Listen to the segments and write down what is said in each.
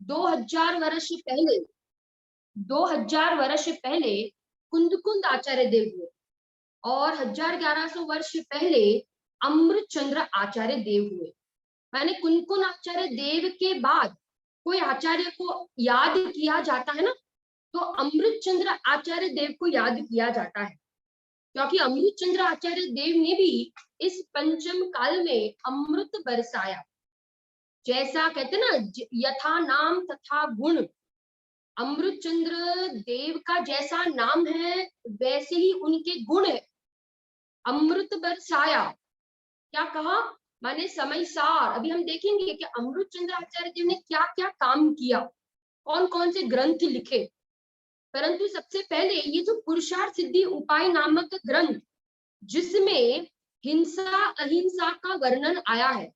2000 वर्ष पहले 2000 वर्ष पहले कुंदकुंद आचार्य देव हुए और 1100 वर्ष पहले अमृतचंद्र आचार्य देव हुए। माने कुंदकुंद आचार्य देव के बाद कोई आचार्य को याद किया जाता है ना, तो अमृतचंद्र आचार्य देव को याद किया जाता है, क्योंकि अमृतचंद्र आचार्य देव ने भी इस पंचम काल में अमृत बरसाया। जैसा कहते ना, यथा नाम तथा गुण, अमृतचंद्र देव का जैसा नाम है वैसे ही उनके गुण है। अमृत बरसाया क्या कहा, माने समय सार। अभी हम देखेंगे कि अमृतचंद्र आचार्य देव ने क्या क्या काम किया, कौन कौन से ग्रंथ लिखे। परंतु सबसे पहले ये जो पुरुषार्थ सिद्धि उपाय नामक ग्रंथ, जिसमें हिंसा अहिंसा का वर्णन आया है,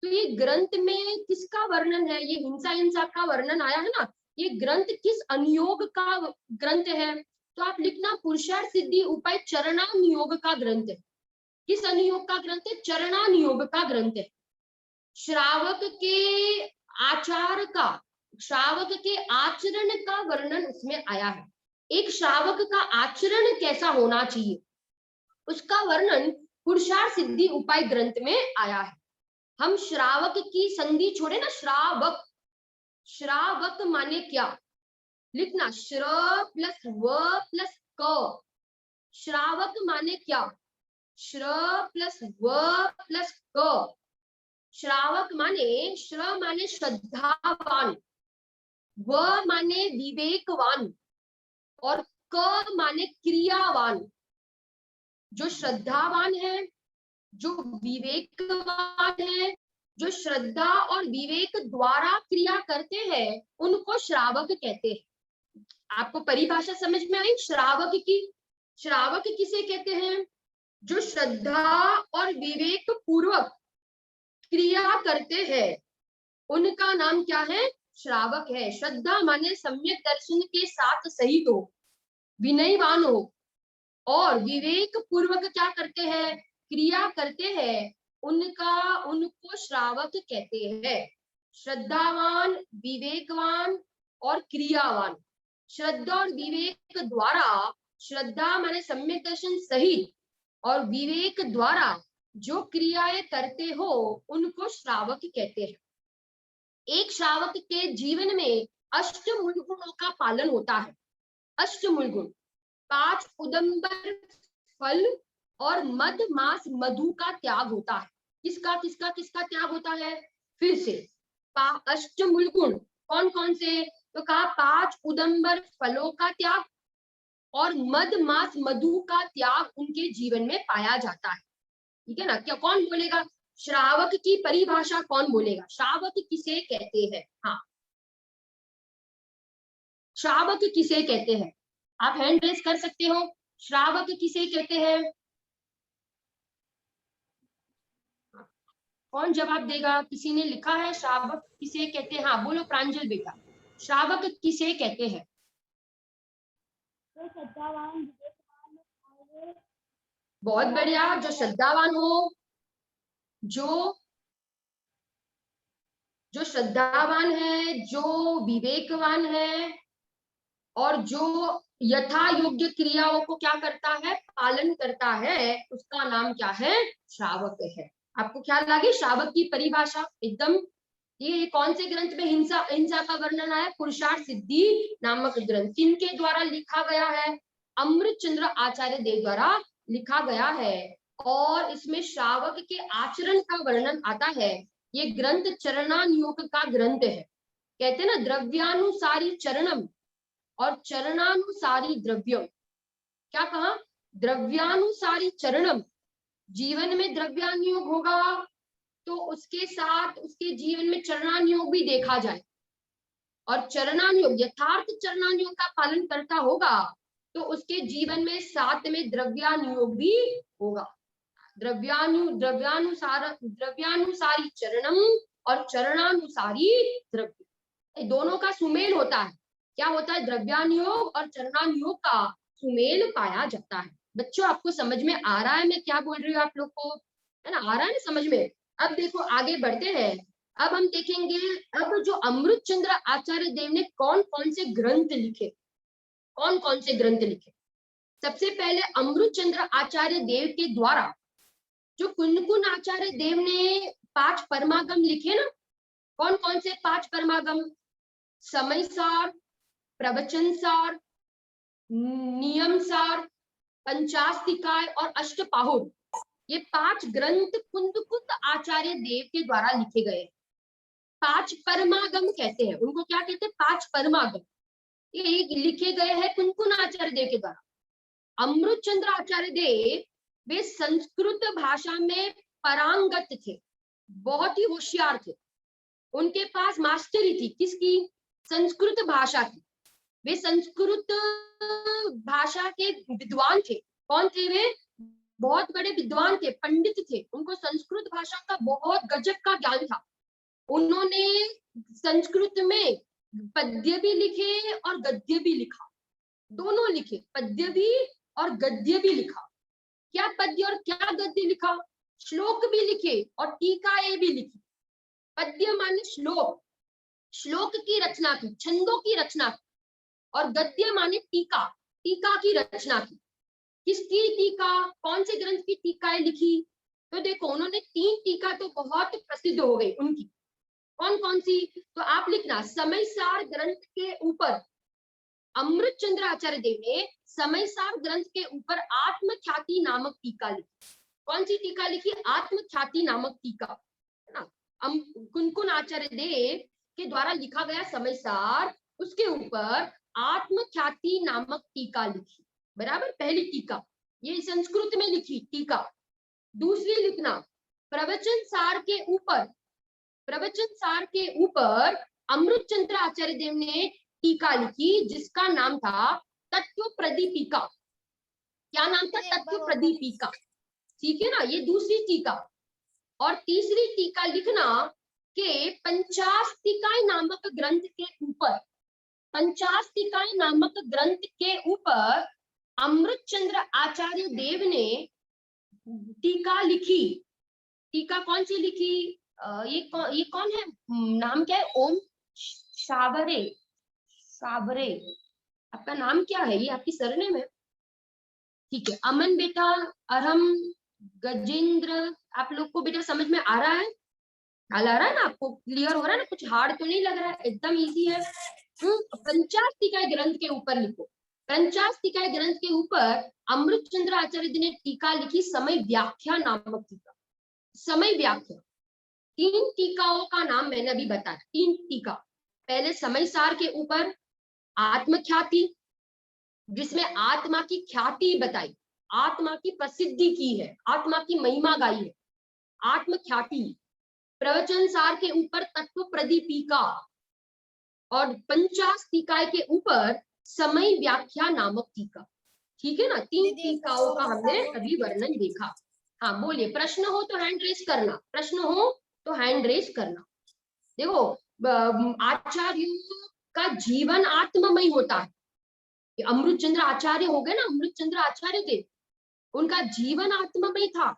तो ये ग्रंथ में किसका वर्णन है? ये हिंसा हिंसा का वर्णन आया है ना, ये ग्रंथ किस अनुयोग का ग्रंथ है? तो आप लिखना पुरुषार्थ सिद्धि उपाय चरणानुयोग का ग्रंथ है। किस अनुयोग का ग्रंथ है? चरणानुयोग का ग्रंथ है। श्रावक के आचार का, श्रावक के आचरण का वर्णन उसमें आया है। एक श्रावक का आचरण कैसा होना चाहिए, उसका वर्णन पुरुषार्थ सिद्धि उपाय ग्रंथ में आया है। हम श्रावक की संधि छोड़े ना, श्रावक, श्रावक माने क्या? लिखना श्र प्लस व प्लस क। श्रावक माने क्या? श्र प्लस व प्लस क। श्रावक माने, श्र माने श्रद्धावान, व माने विवेकवान और क माने क्रियावान। जो श्रद्धावान है, जो विवेकवान है, जो श्रद्धा और विवेक द्वारा क्रिया करते हैं, उनको श्रावक कहते हैं। आपको परिभाषा समझ में आई श्रावक की? श्रावक किसे कहते हैं? जो श्रद्धा और विवेक पूर्वक क्रिया करते हैं, उनका नाम क्या है? श्रावक है। श्रद्धा माने सम्यक दर्शन के साथ सहित हो, विनयवान हो, और विवेक पूर्वक क्या करते हैं? क्रिया करते हैं, उनको श्रावक कहते हैं। श्रद्धावान, विवेकवान और क्रियावान। श्रद्धा और विवेक द्वारा, श्रद्धा माने सम्यक दर्शन सहित और विवेक द्वारा जो क्रियाएं करते हो, उनको श्रावक कहते हैं। एक श्रावक के जीवन में अष्टमूल गुणों का पालन होता है। अष्टमूल गुण, 5 उदंबर फल और मद मास मधु का त्याग होता है। किसका किसका किसका त्याग होता है? फिर से अष्टमूल गुण कौन कौन से? तो कहा 5 उदंबर फलों का त्याग और मद मास मधु का त्याग उनके जीवन में पाया जाता है। ठीक है ना? क्या कौन बोलेगा? श्रावक की परिभाषा कौन बोलेगा? श्रावक किसे कहते हैं? हाँ, श्रावक किसे कहते हैं? आप हैंड रेज कर सकते हो। श्रावक किसे कहते हैं? कौन जवाब देगा? किसी ने लिखा है श्रावक किसे कहते हैं? हाँ बोलो प्रांजल बेटा, श्रावक किसे कहते हैं? बहुत बढ़िया, जो श्रद्धावान हो, जो श्रद्धावान है, जो विवेकवान है और जो यथा योग्य क्रियाओं को क्या करता है? पालन करता है, उसका नाम क्या है? श्रावक है। आपको ख्याल आ गई श्रावक की परिभाषा एकदम। ये कौन से ग्रंथ में हिंसा हिंसा का वर्णन आया? पुरुषार्थ सिद्धि नामक ग्रंथ। किनके द्वारा लिखा गया है? अमृतचंद्र आचार्य देव द्वारा लिखा गया है। और इसमें श्रावक के आचरण का वर्णन आता है। ये ग्रंथ चरणानुयोग का ग्रंथ है। कहते हैं ना, द्रव्यानुसारी चरणम और चरणानुसारी द्रव्यम। क्या कहा? द्रव्यानुसारी चरणम, जीवन में द्रव्यानुयोग होगा तो उसके साथ उसके जीवन में चरणानुयोग भी देखा जाए, और चरणानुयोग यथार्थ चरणानुयोग का पालन करता होगा तो उसके जीवन में साथ में द्रव्यानुयोग भी होगा। द्रव्यानुसारी चरणम और चरणानुसारी द्रव्य, दोनों का सुमेल होता है। क्या होता है? द्रव्यानुयोग और चरणानुयोग का सुमेल पाया जाता है। बच्चों आपको समझ में आ रहा है मैं क्या बोल रही हूँ? आप लोग को है ना, आ रहा है ना समझ में? अब देखो आगे बढ़ते हैं। अब हम देखेंगे, अब जो अमृत चंद्र आचार्य देव ने कौन कौन से ग्रंथ लिखे, कौन कौन से ग्रंथ लिखे। सबसे पहले अमृत चंद्र आचार्य देव के द्वारा जो कुनकुन आचार्य देव ने 5 परमागम लिखे ना, कौन कौन से 5 परमागम, समय सार, प्रवचन सार, नियम सार, पंचास्तिकाय और अष्टपाहुर, ये 5 ग्रंथ कुंदकुत आचार्य देव के द्वारा लिखे गए। 5 परमागम कहते हैं उनको, क्या कहते हैं, 5 परमागम। ये लिखे गए हैं कुनकुन आचार्य देव के द्वारा। अमृत चंद्र आचार्य देव वे संस्कृत भाषा में पारंगत थे, बहुत ही होशियार थे, उनके पास मास्टरी थी, किसकी, संस्कृत भाषा की। वे संस्कृत भाषा के विद्वान थे। कौन थे वे, बहुत बड़े विद्वान थे, पंडित थे, उनको संस्कृत भाषा का बहुत गजब का ज्ञान था। उन्होंने संस्कृत में पद्य भी लिखे और गद्य भी लिखा, दोनों लिखे, पद्य भी और गद्य भी लिखा। क्या पद्य और क्या गद्य लिखा, श्लोक भी लिखे और टीकाएं भी लिखी। पद्य माने श्लोक, श्लोक की रचना की, छंदों की रचना की, और गद्य माने टीका, टीका की रचना की। किसकी टीका, कौन से ग्रंथ की टीकाएं लिखी, तो देखो उन्होंने 3 टीका तो बहुत प्रसिद्ध हो गई उनकी। कौन कौन सी, तो आप लिखना, समय सार ग्रंथ के ऊपर अमृत चंद्र आचार्य देव ने समय सार ग्रंथ के ऊपर आत्मख्याति नामक टीका लिखी। कौन सी टीका लिखी, आत्मख्याति नामक टीका, है ना। कुनकुन आचार्य देव के द्वारा लिखा गया समय सार, उसके ऊपर आत्मख्याति नामक टीका लिखी, बराबर, पहली टीका, ये संस्कृत में लिखी टीका। दूसरी लिखना, प्रवचन सार के ऊपर, प्रवचन सार के ऊपर अमृत चंद्र आचार्य देव ने टीका लिखी, जिसका नाम था तत्व प्रदीपिका। क्या नाम था, तत्व प्रदीपिका, ठीक है ना, ये दूसरी टीका। और तीसरी टीका लिखना के पंचास्तिकाय नामक ग्रंथ के ऊपर, पंचास्तिकाय नामक ग्रंथ के ऊपर अमृत चंद्र आचार्य देव ने टीका लिखी। टीका कौन सी लिखी, ये कौन है, नाम क्या है, ओम शाबरे, साबरे, आपका नाम क्या है, ये आपकी सरनेम है, ठीक है। अमन बेटा, अरम, गजेंद्र, आप लोग को बेटा समझ में आ रहा है, ख्याल आ रहा है ना आपको, क्लियर हो रहा है ना, कुछ हार्ड तो नहीं लग रहा है, एकदम इजी है। पंचास्तिकाय ग्रंथ के ऊपर लिखो, पंचास्तिकाय ग्रंथ के ऊपर अमृत चंद्र आचार्य ने टीका लिखी, समय व्याख्या नामक टीका, समय व्याख्या। 3 टीकाओं का नाम मैंने अभी बताया, 3 टीका। पहले समय सार के ऊपर आत्मख्याति, जिसमें आत्मा की ख्याति बताई, आत्मा की प्रसिद्धि की है, आत्मा की महिमा गाई है, आत्मख्याति। प्रवचन सार के ऊपर तत्व प्रदीपिका, और पंचास्तिकाय के ऊपर समय व्याख्या नामक टीका, ठीक है ना। 3 टीकाओं का हमने अभी वर्णन देखा। हाँ बोलिए, प्रश्न हो तो हैंड रेज करना, प्रश्न हो तो हैंड रेज करना। देखो आचार्यों का जीवन आत्ममय होता है, अमृत चंद्र आचार्य हो गए ना, अमृत चंद्र आचार्य थे, उनका जीवन आत्ममय था।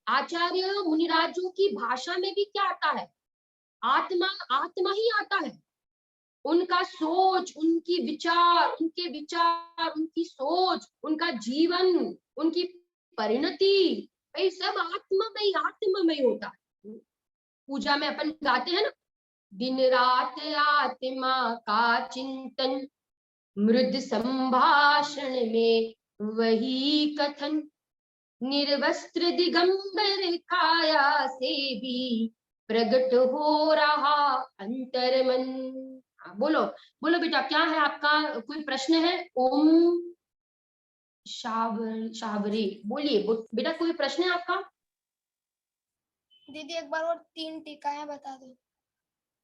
आचार्य मुनिराजों की भाषा में भी क्या आता है, आत्मा, आत्मा ही आता है। उनका सोच, उनके विचार, उनकी सोच, उनका जीवन, उनकी परिणति, ये सब आत्ममय, आत्ममय होता है। पूजा में अपन गाते हैं ना, दिन रात आत्मा का चिंतन, मृद संभाषण में वही कथन, निर्वस्त्र दिगंबर काया से भी प्रकट हो रहा अंतर्मन। बोलो बोलो बेटा, क्या है आपका, कोई प्रश्न है, ओम शाबरे, बोलिए बेटा, कोई प्रश्न है आपका। दीदी एक बार और 3 टीकाएं बता दो।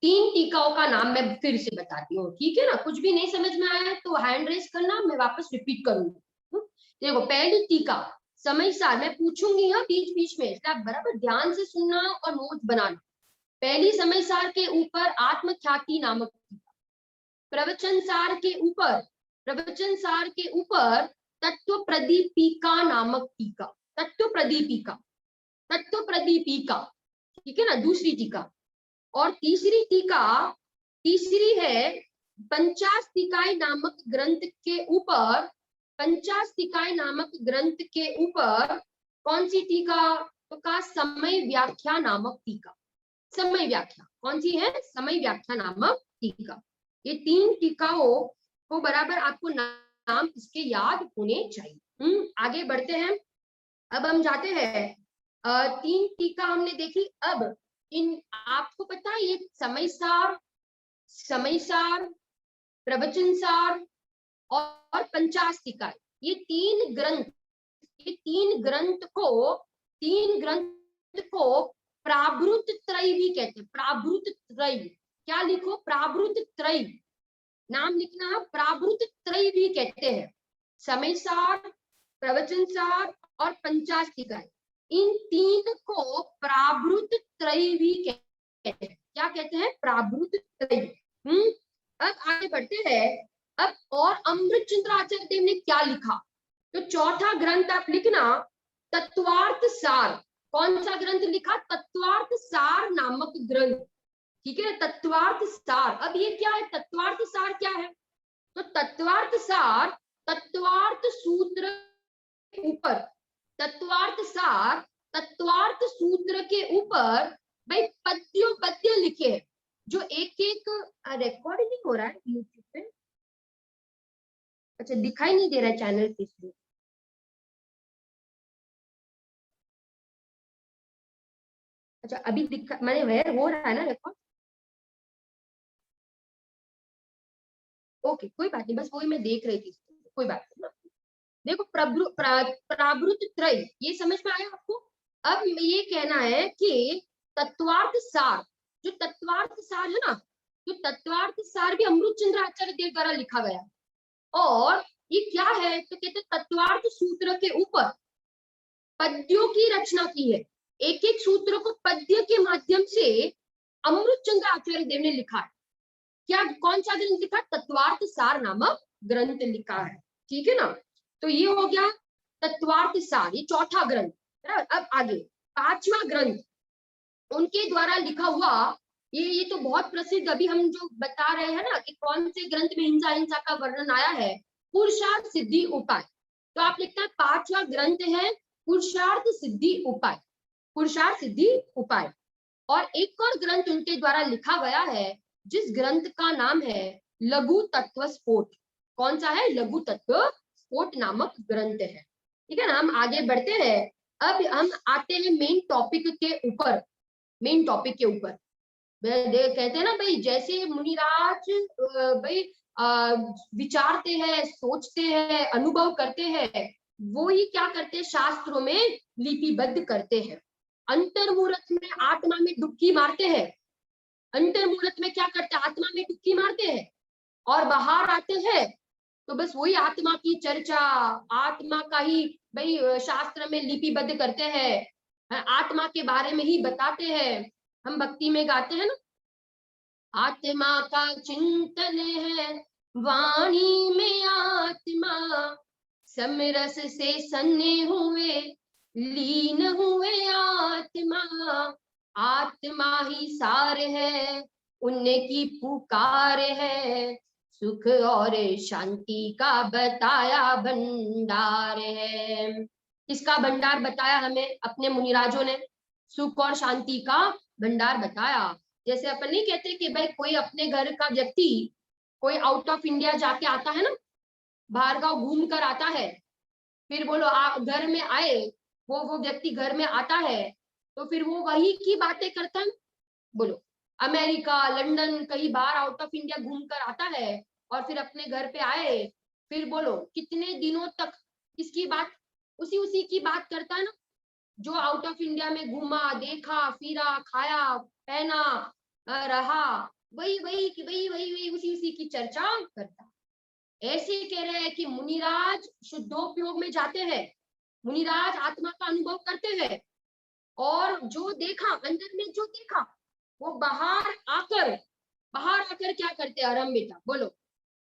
3 टीकाओं का नाम मैं फिर से बताती हूँ, ठीक है ना। कुछ भी नहीं समझ में आया तो हैंड रेज करना, मैं वापस रिपीट करूंगी। देखो पहली टीका समय सार, मैं पूछूंगी हाँ बीच बीच में, इसलिए आप बराबर ध्यान से सुनना और नोट बनाना। पहली समय सार के ऊपर आत्मख्याति नामक टीका, प्रवचन सार के ऊपर, प्रवचन सार के ऊपर तत्व प्रदीपिका नामक टीका, तत्व प्रदीपिका, तत्व प्रदीपिका, ठीक है ना, दूसरी टीका। और तीसरी है पंचास्तिकाय नामक ग्रंथ के ऊपर, पंचास्तिकाय नामक ग्रंथ के ऊपर कौन सी टीका? तो का समय व्याख्या नामक टीका। समय व्याख्या कौन सी है? समय व्याख्या नामक टीका। ये 3 टीकाओं को बराबर आपको नाम इसके याद होने चाहिए। आगे बढ़ते हैं। अब हम जाते हैं 3 टीका हमने देखी। अब इन आपको पता है ये समय सार, प्रवचन सार और पंचास्तिका, ये 3 ग्रंथ को प्रावृत त्रय भी कहते हैं। प्रावृत त्रय, क्या लिखो? प्रावृत त्रय, नाम लिखना, प्रावृत त्रय भी कहते हैं। समय सार, प्रवचन सार और पंचास्तिका, इन 3 को प्रावृत त्रय भी कहते हैं। क्या कहते हैं? प्रावृत त्रय। अब आगे बढ़ते हैं। अब और अमृतचंद्र आचार्य देव ने क्या लिखा? तो चौथा ग्रंथ आप लिखना, तत्वार्थ सार। कौन सा ग्रंथ लिखा? तत्वार्थ सार नामक ग्रंथ। ठीक है, तत्वार्थ सार। अब ये क्या है? तत्वार्थ सार क्या है? तो तत्वार्थ सार तत्वार्थ सूत्र के ऊपर, तत्वार्थ सार तत्वार्थ सूत्र के ऊपर भाई पद्य लिखे हैं, जो एक रिकॉर्ड नहीं हो रहा है यूट्यूब पे। अच्छा, दिखाई नहीं दे रहा है चैनल पे इसलिए। अच्छा, अभी मैंने हो रहा है ना रिकॉर्ड? ओके, कोई बात नहीं, बस वही मैं देख रही थी, कोई बात नहीं। देखो, प्रावृत त्रय, ये समझ में आया आपको? अब ये कहना है कि तत्वार्थ सार, जो तत्वार्थ सार है ना, तो तत्वार्थ सार भी अमृतचंद्र आचार्य देव द्वारा लिखा गया। और ये क्या है? तो कहते तत्वार्थ सूत्र के ऊपर पद्यों की रचना की है। एक एक सूत्र को पद्य के माध्यम से अमृतचंद्र आचार्य देव ने लिखा है। क्या, कौन सा ग्रंथ लिखा? तत्वार्थ सार नामक ग्रंथ लिखा है। ठीक है ना? तो ये हो गया तत्वार्थ सार, ये चौथा ग्रंथ। अब आगे 5वां ग्रंथ उनके द्वारा लिखा हुआ, ये तो बहुत प्रसिद्ध, अभी हम जो बता रहे हैं ना कि कौन से ग्रंथ में हिंसा का वर्णन आया है, पुरुषार्थ सिद्धि उपाय। तो आप लिखते हैं 5वां ग्रंथ है पुरुषार्थ सिद्धि उपाय, पुरुषार्थ सिद्धि उपाय। और एक और ग्रंथ उनके द्वारा लिखा गया है, जिस ग्रंथ का नाम है लघु तत्व स्फोट। कौन सा है? लघु तत्व स्फोट नामक ग्रंथ है। ठीक है ना? हम आगे बढ़ते हैं। अब हम आते हैं मेन टॉपिक के ऊपर। मेन टॉपिक के ऊपर कहते हैं ना भाई, जैसे मुनिराज भाई विचारते हैं, सोचते हैं, अनुभव करते हैं, वो ही क्या करते हैं? शास्त्रों में लिपिबद्ध करते हैं। अंतर्मुहूर्त में आत्मा में डुबकी मारते हैं। अंतर्मुहूर्त में क्या करते हैं? आत्मा में डुबकी मारते हैं और बाहर आते हैं तो बस वही आत्मा की चर्चा, आत्मा का ही भाई शास्त्र में लिपिबद्ध करते हैं, आत्मा के बारे में ही बताते हैं। हम भक्ति में गाते हैं ना, आत्मा का चिंतन है वाणी में आत्मा, समरस से सन्ने हुए लीन हुए आत्मा, आत्मा ही सार है उनकी पुकार है, सुख और शांति का बताया भंडार है। किसका भंडार बताया हमें अपने मुनिराजों ने? सुख और शांति का भंडार बताया। जैसे अपन नहीं कहते कि भाई कोई अपने घर का व्यक्ति कोई आउट ऑफ इंडिया जाके आता है ना, बाहर गांव घूम कर आता है, फिर बोलो घर में आए, वो व्यक्ति घर में आता है तो फिर वो वही की बातें करता है। बोलो, अमेरिका, लंदन, कहीं बाहर आउट ऑफ इंडिया घूम कर आता है और फिर अपने घर पे आए, फिर बोलो कितने दिनों तक इसकी बात, उसी की बात करता है ना, जो आउट ऑफ इंडिया में घूमा, देखा, फिरा, खाया, पहना, रहा, वही उसी की चर्चा करता। ऐसे कह रहे हैं कि मुनिराज शुद्धोपयोग में जाते हैं, मुनिराज आत्मा का अनुभव करते हैं और जो देखा, अंदर में जो देखा, वो बाहर आकर क्या करते हैं? आराम बेटा बोलो,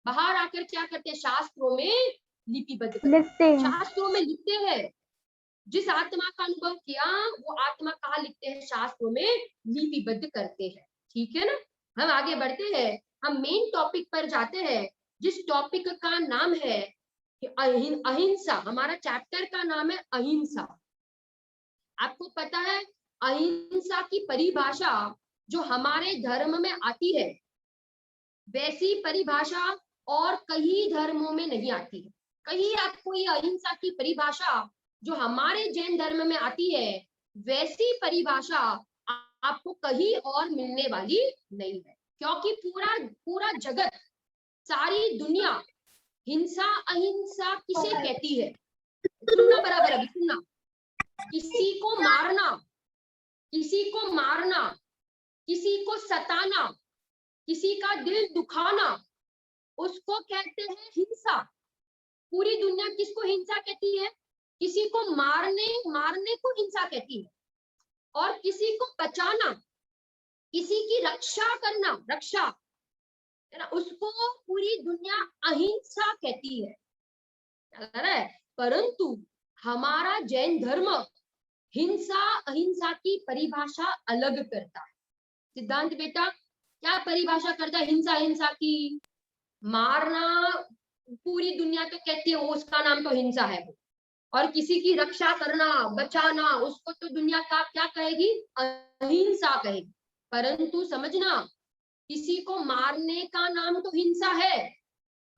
बाहर आकर क्या करते हैं? शास्त्रों में लिपिबद्ध करते हैं, शास्त्रों में लिखते हैं। जिस आत्मा का अनुभव किया वो आत्मा कहाँ लिखते हैं? शास्त्रों में लिपिबद्ध करते हैं। ठीक है ना। हम आगे बढ़ते हैं, हम मेन टॉपिक पर जाते हैं, जिस टॉपिक का नाम है कि अहिंसा। हमारा चैप्टर का नाम है अहिंसा। आपको पता है अहिंसा की परिभाषा जो हमारे धर्म में आती है, वैसी परिभाषा और कई धर्मों में नहीं आती है। कहीं आपको ये अहिंसा की परिभाषा जो हमारे जैन धर्म में आती है, वैसी परिभाषा आपको कहीं और मिलने वाली नहीं है, क्योंकि पूरा पूरा जगत, सारी दुनिया हिंसा अहिंसा किसे कहती है। सुनना बराबर, अभी सुनना। किसी को मारना, किसी को मारना, किसी को सताना, किसी का दिल दुखाना, उसको कहते हैं हिंसा। पूरी दुनिया किसको हिंसा कहती है? किसी को मारने को हिंसा कहती है, और किसी को बचाना, किसी की रक्षा करना, रक्षा है ना, उसको पूरी दुनिया अहिंसा कहती है। परंतु हमारा जैन धर्म हिंसा अहिंसा की परिभाषा अलग करता है। सिद्धांत बेटा क्या परिभाषा करता है हिंसा अहिंसा की? मारना पूरी दुनिया तो कहती है वो, उसका नाम तो हिंसा है वो। और किसी की रक्षा करना, बचाना, उसको तो दुनिया का क्या कहेगी? अहिंसा कहेगी। परंतु समझना, किसी को मारने का नाम तो हिंसा है,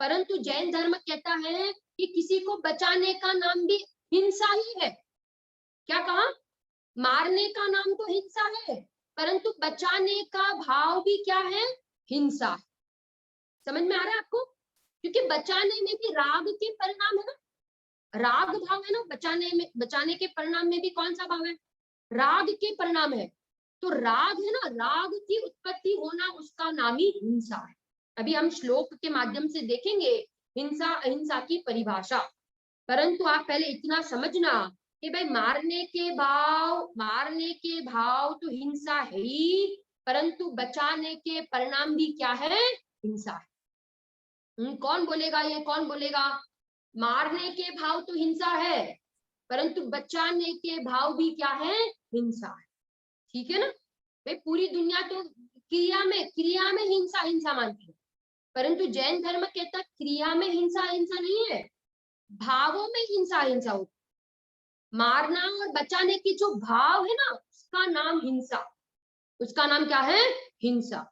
परंतु जैन धर्म कहता है कि किसी को बचाने का नाम भी हिंसा ही है। क्या कहा? मारने का नाम तो हिंसा है, परंतु बचाने का भाव भी क्या है? हिंसा। समझ में आ रहा है आपको? क्योंकि बचाने में भी राग के परिणाम है ना, राग भाव है ना। बचाने के परिणाम में भी कौन सा भाव है? राग के परिणाम है। तो राग है ना, राग की उत्पत्ति होना, उसका नाम ही हिंसा है। अभी हम श्लोक के माध्यम से देखेंगे हिंसा अहिंसा की परिभाषा। परंतु आप पहले इतना समझना कि भाई मारने के भाव तो हिंसा है ही, परंतु बचाने के परिणाम भी क्या है? हिंसा है। कौन बोलेगा ये? कौन बोलेगा? मारने के भाव तो हिंसा है, परंतु बचाने के भाव भी क्या है? हिंसा है। ठीक है ना भाई। पूरी दुनिया तो क्रिया में हिंसा हिंसा मानती है, परंतु जैन धर्म कहता क्रिया में हिंसा हिंसा नहीं है, भावों में हिंसा हिंसा होती। मारना और बचाने की जो भाव है ना, उसका नाम हिंसा, उसका नाम क्या है? हिंसा।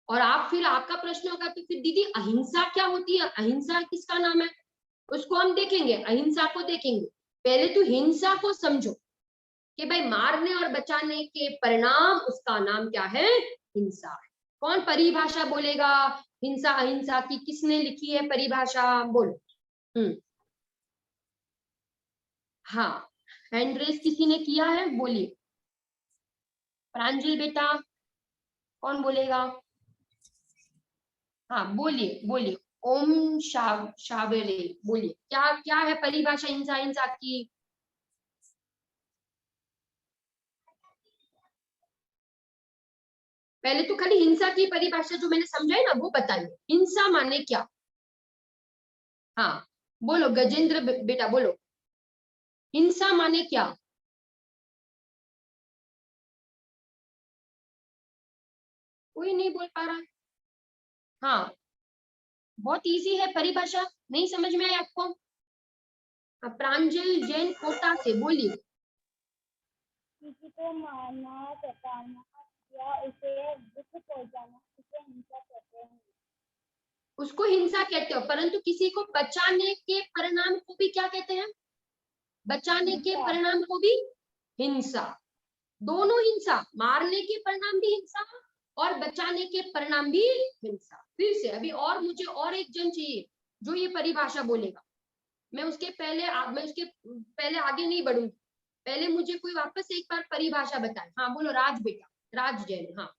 और आप फिर आपका प्रश्न होगा तो फिर दीदी अहिंसा क्या होती है? अहिंसा किसका नाम है? उसको हम देखेंगे, अहिंसा को देखेंगे। पहले तो हिंसा को समझो कि भाई मारने और बचाने के परिणाम, उसका नाम क्या है? हिंसा है। कौन परिभाषा बोलेगा हिंसा अहिंसा की? किसने लिखी है परिभाषा? बोलो। हाँ, हैंड रेस किसी ने किया है? बोलिए। प्रांजल बेटा कौन बोलेगा? हाँ बोलिए बोलिए। ओम शावेरे बोलिए, क्या क्या है परिभाषा हिंसा हिंसा की? पहले तो खाली हिंसा की परिभाषा जो मैंने समझाई ना वो बताइए, हिंसा माने क्या? हाँ बोलो गजेंद्र बेटा बोलो, हिंसा माने क्या? कोई नहीं बोल पा रहा। हाँ बहुत इजी है परिभाषा, नहीं समझ में आई आपको? प्रांजल जैन कोटा से बोलिए। किसी को मारना, सताना या उसे दुख पहुंचाना, उसे हिंसा कहते हैं। उसको हिंसा कहते हो, परंतु किसी को बचाने के परिणाम को भी क्या कहते हैं? बचाने के परिणाम को भी हिंसा। दोनों हिंसा, मारने के परिणाम भी हिंसा और बचाने के परिणाम भी हिंसा। फिर से अभी और मुझे और एक जन चाहिए जो ये परिभाषा बोलेगा। मैं उसके पहले आगे नहीं बढ़ूंगी, पहले मुझे कोई वापस एक बार परिभाषा बताए। हाँ बोलो राज बेटा, राज जैन। हाँ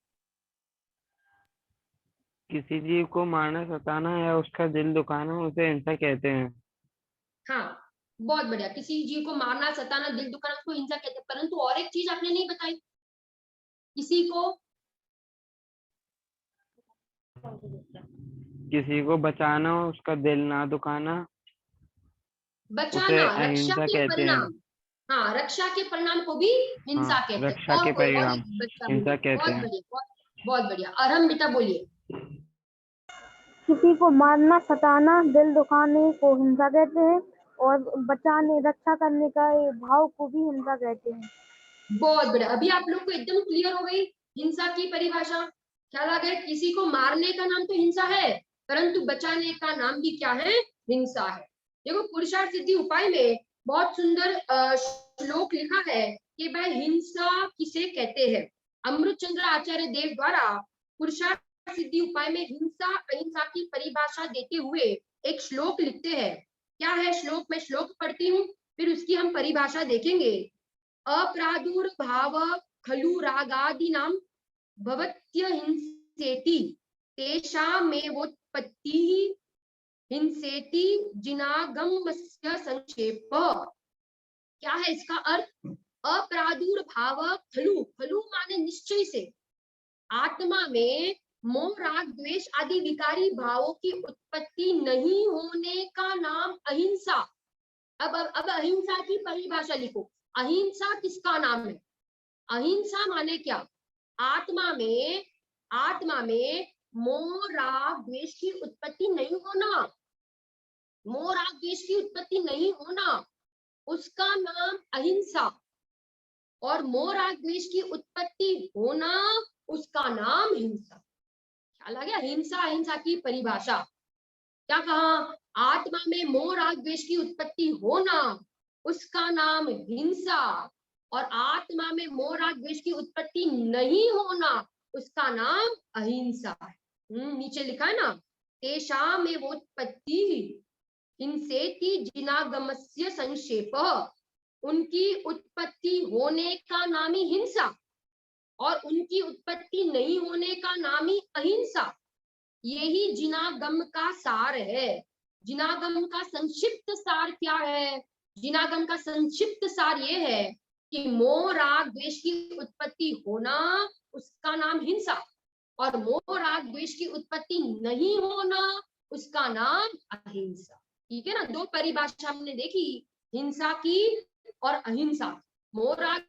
किसी जीव को मारना, सताना या उसका दिल दुखाना उसे हिंसा कहते हैं। हाँ बहुत बढ़िया। किसी जीव को मारना, सताना, दिल दुखाना, उसको हिंसा कहते हैं। परंतु और एक चीज आपने नहीं बताई, किसी को बचाना, उसका दिल ना दुखाना उसे बचाना, रक्षा अहिंसा के कहते हैं। परिणाम। हाँ रक्षा के परिणाम को भी हिंसा हाँ, कहते हैं। रक्षा और के कोई और परिणाम एक बच्चा हिंसा बोले, कहते बहुत हैं। बढ़िया, बहुत बहुत बढ़िया। और हम बेटा बोलिए। किसी को मारना, सताना, दिल दुखाने को हिंसा कहते हैं, और बचाने, रक्षा करने का ये भाव को भी हिंसा कहते हैं। बहुत बढ़िया। अभी आप लोग को एकदम क्लियर हो गई हिंसा की परिभाषा। ख्याल आ गया, किसी को मारने का नाम तो हिंसा है, परंतु बचाने का नाम भी क्या है? हिंसा है। देखो पुरुषार्थ सिद्धि उपाय में बहुत सुंदर श्लोक लिखा है कि भाई हिंसा किसे कहते हैं। अमृत चंद्र आचार्य देव द्वारा पुरुषार्थ सिद्धि उपाय में हिंसा अहिंसा की परिभाषा देते हुए एक श्लोक लिखते हैं। क्या है श्लोक? मैं श्लोक पढ़ती हूँ, फिर उसकी हम परिभाषा देखेंगे। अप्रादुर्भाव खलु रागादीनां भवत्यहिंसेति तेषामेवोत्पत्तिः हिंसेति जिनागमस्य संक्षेपः। क्या है इसका अर्थ? अप्रादुर्भाव खलु, खलु माने निश्चय से, आत्मा में मोह राग द्वेष आदि विकारी भावों की उत्पत्ति नहीं होने का नाम अहिंसा। अब अहिंसा की परिभाषा लिखो। अहिंसा किसका नाम है? अहिंसा माने क्या? आत्मा में मोह राग द्वेष की उत्पत्ति नहीं होना, मोह राग द्वेष की उत्पत्ति नहीं होना, उसका नाम अहिंसा। और मोह राग द्वेष की उत्पत्ति होना, उसका नाम हिंसा। ख्याल आ गया? हिंसा अहिंसा की परिभाषा। क्या कहा? आत्मा में मोह राग द्वेष की उत्पत्ति होना, उसका नाम हिंसा। और आत्मा में मोह राग द्वेष की उत्पत्ति नहीं होना, उसका नाम अहिंसा है। नीचे लिखा है ना, तेषाम एवोत्पत्ति हिंसेति जिनागमस्य संक्षेपः। उनकी उत्पत्ति होने का नाम ही हिंसा, और उनकी उत्पत्ति नहीं होने का नाम ही अहिंसा। यही जिनागम का सार है। जिनागम का संक्षिप्त सार क्या है? जिनागम का संक्षिप्त सार ये है कि मोह राग द्वेष की उत्पत्ति होना, उसका नाम हिंसा, और मोह राग द्वेष की उत्पत्ति नहीं होना, उसका नाम अहिंसा। ठीक है ना? दो परिभाषा हमने देखी, हिंसा की और अहिंसा। मोह राग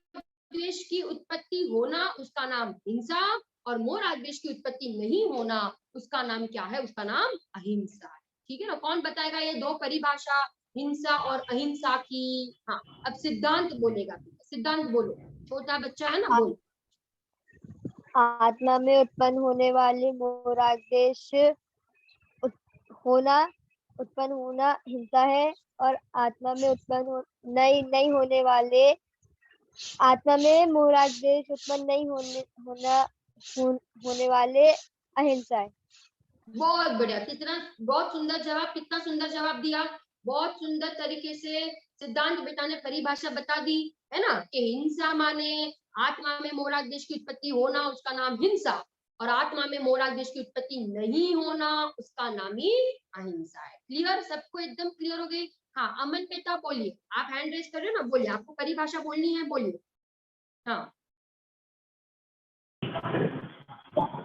द्वेष की उत्पत्ति होना, उसका नाम हिंसा, और मोह राग द्वेष की उत्पत्ति नहीं होना, उसका नाम क्या है? उसका नाम अहिंसा है। ठीक है ना? कौन बताएगा ये दो परिभाषा, हिंसा और अहिंसा की? हाँ, अब सिद्धांत बोलेगा। सिद्धांत बोलो, छोटा बच्चा है ना, बोलो। आत्मा में उत्पन्न होने वाले मोह राग द्वेष उत्पन्न होना हिंसा है, और आत्मा में उत्पन्न नहीं होने वाले, आत्मा में मोह राग द्वेष उत्पन्न नहीं होने वाले अहिंसा है। बहुत बढ़िया। कितना बहुत सुंदर जवाब, कितना सुंदर जवाब दिया। बहुत सुंदर तरीके से सिद्धांत बेटा ने परिभाषा बता दी है ना, कि हिंसा माने आत्मा में मोह राग द्वेष की उत्पत्ति होना, उसका नाम हिंसा, और आत्मा में मोह राग द्वेष की उत्पत्ति नहीं होना, उसका नाम ही अहिंसा है। क्लियर? सबको एकदम क्लियर हो गई? हाँ, अमन बेटा बोलिए। आप हैंड रेज कर रहे हो ना, बोलिए। आपको परिभाषा बोलनी है, बोलिए। हाँ,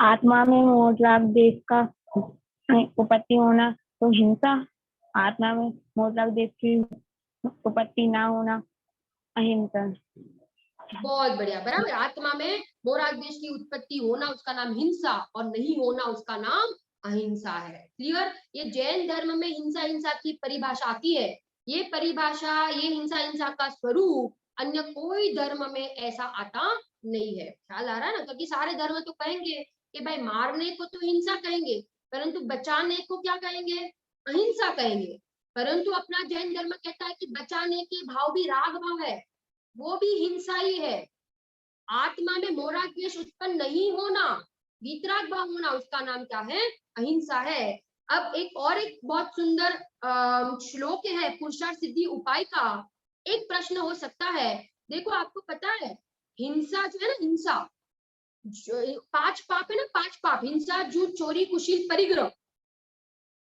आत्मा में मोह राग द्वेष का उत्पत्ति होना तो हिंसा, आत्मा में मोह राग द्वेष की उत्पत्ति ना होना अहिंसा। बहुत बढ़िया, बराबर। आत्मा में मोह राग द्वेष की उत्पत्ति होना, उसका नाम हिंसा, और नहीं होना, उसका नाम अहिंसा है। क्लियर? ये जैन धर्म में हिंसा हिंसा की परिभाषा आती है। ये परिभाषा, ये हिंसा हिंसा का स्वरूप अन्य कोई धर्म में ऐसा आता नहीं है। ख्याल आ रहा है ना? क्योंकि सारे धर्म तो कहेंगे कि भाई मारने को तो हिंसा कहेंगे, परंतु बचाने को क्या कहेंगे? अहिंसा कहेंगे। परंतु अपना जैन धर्म कहता है कि बचाने के भाव भी राग भाव है, वो भी हिंसा ही है। आत्मा में मोह राग द्वेष उत्पन्न नहीं होना, वीतराग भाव होना, उसका नाम क्या है? अहिंसा है। अब एक बहुत सुंदर श्लोक है पुरुषार्थ सिद्धि उपाय का। एक प्रश्न हो सकता है, देखो आपको पता है हिंसा जो है ना, हिंसा 5 पाप है ना, 5 पाप, हिंसा झूठ चोरी कुशील परिग्रह।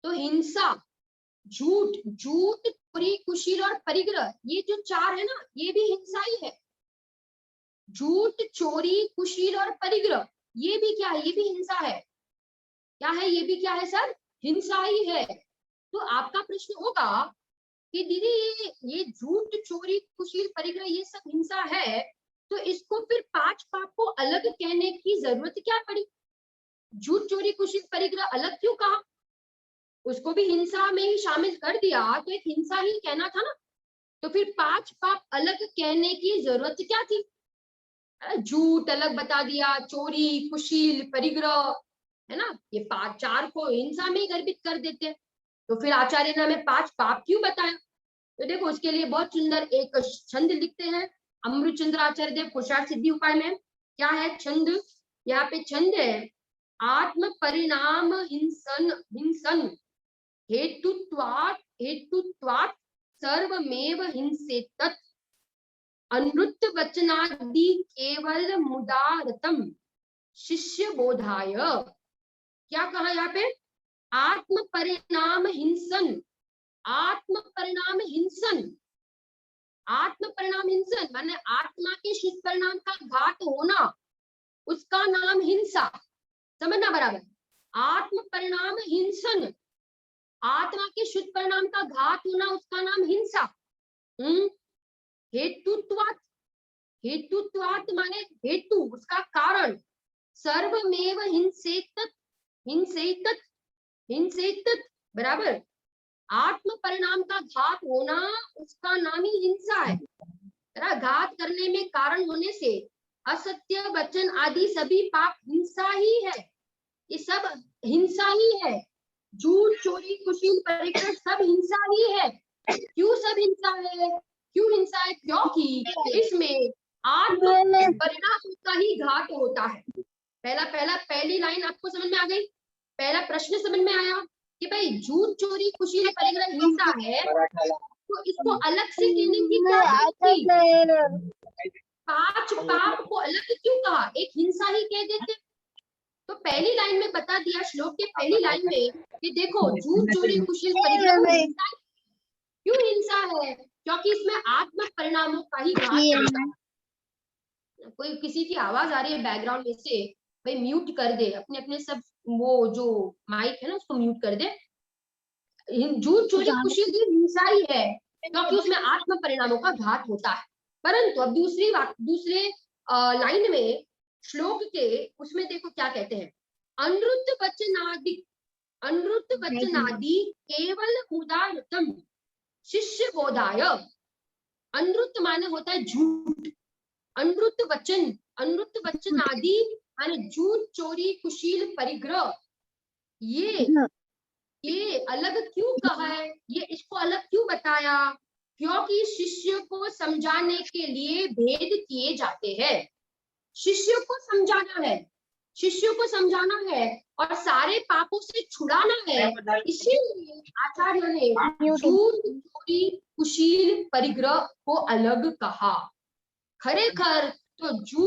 तो हिंसा, झूठ, चोरी कुशील और परिग्रह, ये जो 4 है ना, ये भी हिंसा ही है। झूठ चोरी कुशील और परिग्रह, ये भी क्या है? ये भी हिंसा है। क्या है? ये भी क्या है सर? हिंसा ही है। तो आपका प्रश्न होगा कि दीदी ये झूठ चोरी कुशील परिग्रह ये सब हिंसा है, तो इसको फिर 5 पाप को अलग कहने की जरूरत क्या पड़ी? झूठ चोरी कुशील परिग्रह अलग क्यों कहा? उसको भी हिंसा में ही शामिल कर दिया तो एक हिंसा ही कहना था ना, तो फिर 5 पाप अलग कहने की जरूरत क्या थी? झूठ अलग बता दिया, चोरी कुशील परिग्रह, है ना, ये 4 को हिंसा में ही गर्भित कर देते, तो फिर आचार्य ने हमें 5 पाप क्यों बताया? तो देखो उसके लिए बहुत सुंदर एक छंद लिखते हैं अमृतचंद्र आचार्य देव पुरुषार्थ सिद्धि उपाय में। क्या है छंद? यहाँ पे छंद है, आत्म परिणाम हिंसन हिंसन हेतुत्वात् सर्वमेव हिंसेत अनुत्त वचनादि केवल मुदारतम शिष्य बोधाय। क्या कहा यहाँ पे? आत्म परिणाम हिंसन, आत्म परिणाम हिंसन, आत्म परिणाम हिंसन माने आत्मा के शुद्ध परिणाम का घात होना, उसका नाम हिंसा। समझना बराबर? आत्म परिणाम हिंसन, आत्मा के शुद्ध परिणाम का घात होना, उसका नाम हिंसा। हेतुत्वात्, हेतुत्वात् माने हेतु, उसका कारण, सर्वमेव हिंसेत, हिंसेत, हिंसेत बराबर, आत्म परिणाम का घात होना उसका नाम ही हिंसा है। घात करने में कारण होने से असत्य वचन आदि सभी पाप हिंसा ही है, ये सब हिंसा ही है। झूठ चोरी कुशील परिग्रह सब हिंसा ही है। क्यों सब हिंसा है? क्यों हिंसा है? क्योंकि इसमें आत्म परिणाम का ही घात होता है। पहली लाइन आपको समझ में आ गई? पहला प्रश्न समझ में आया कि भाई झूठ चोरी कुशील परिग्रह हिंसा है, तो इसको अलग से कहने की क्या जरूरत थी? 5 पाप को अलग क्यों कहा? एक हिंसा ही कह देते। तो पहली लाइन में बता दिया, श्लोक के पहली लाइन में कि देखो झूठ चोरी कुशील परिग्रह हिंसा क्यों हिंसा है? क्योंकि इसमें आत्म परिणामों का ही घात होता है। कोई किसी की आवाज आ रही है बैकग्राउंड में से, भाई म्यूट कर दे, अपने अपने सब वो जो माइक है ना उसको म्यूट कर दे। झूठ चोरी कुशील भी हिंसा ही है क्योंकि उसमें आत्म परिणामों का घात होता है। परंतु अब दूसरे लाइन में श्लोक के उसमें देखो क्या कहते हैं, अनुत्त वचनादि केवल उदारतम शिष्य बोधाय। अनुत्त माने होता है झूठ, अनुत्त वचन आदि माने झूठ चोरी कुशील परिग्रह, ये अलग क्यों कहा है? ये इसको अलग क्यों बताया? क्योंकि शिष्य को समझाने के लिए भेद किए जाते हैं। शिष्य को समझाना है, शिष्य को समझाना है और सारे पापों से छुड़ाना है, इसीलिए आचार्य ने झूठ चोरी कुशील परिग्रह को अलग कहा। खरेखर तो झूठ